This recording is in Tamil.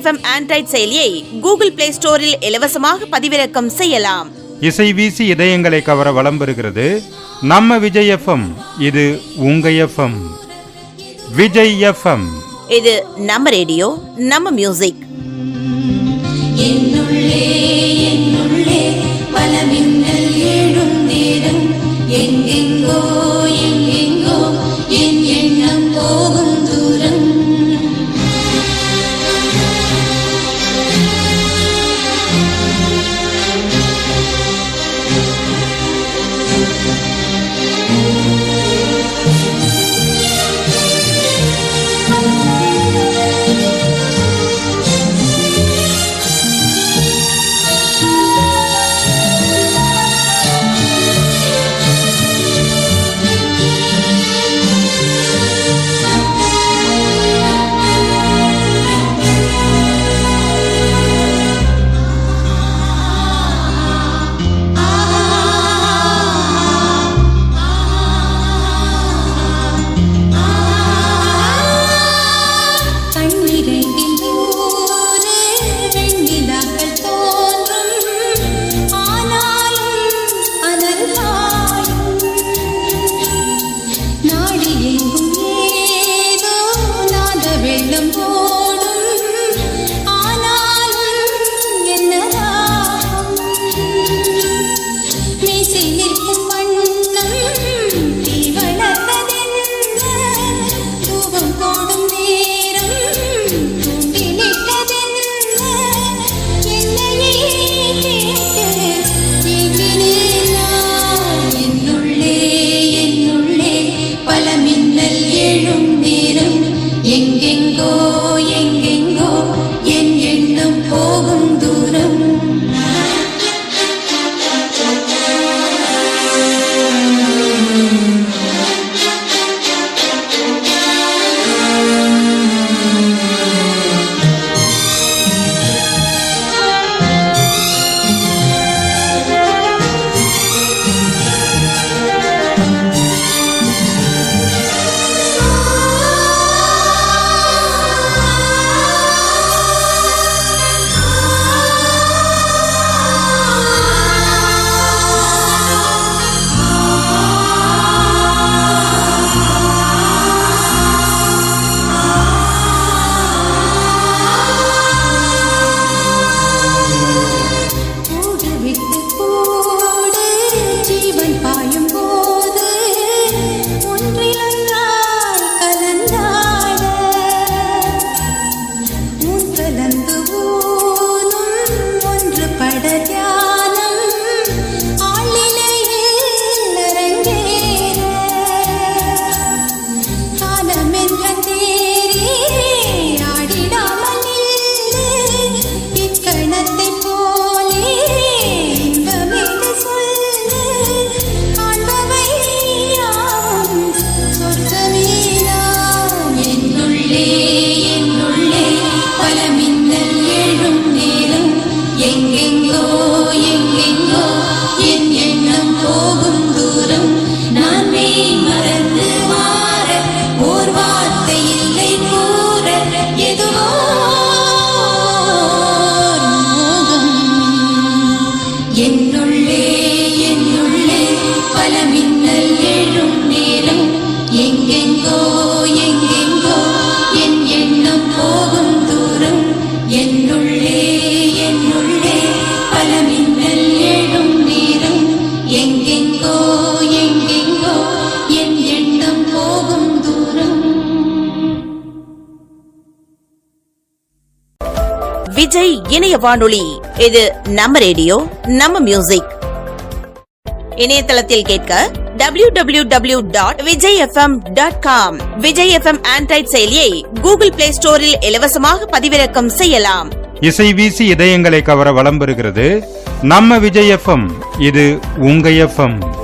FM ஆண்ட்ராய்டு செயலியை கூகுள் பிளே ஸ்டோரில் இலவசமாக பதிவிறக்கம் செய்யலாம். இசை வீசி இதயங்களை கவர வலம் பெறுகிறது நம்ம விஜய் FM. இது உங்க FM. விஜய் FM. இது நம்ம ரேடியோ, நம்ம மியூசிக். என்னுள்ளே என்னுள்ளே பல மின்னல் எழும் நேரம், எங்கெங்கோ எங்கெங்கோ என் எண்ணம் போகும் தூரம். விஜய் இணைய வானொலி. இது நம்ம ரேடியோ, நம்ம மியூசிக். இணையதளத்தில் கேட்க www.vijayfm.com. விஜய் FM ஆண்ட்ராய்டு செயலியை கூகுள் பிளே ஸ்டோரில் இலவசமாக பதிவிறக்கம் செய்யலாம். இசை வீசி இதயங்களை கவர வலம் பெறுகிறது நம்ம விஜய் FM. இது உங்க FM.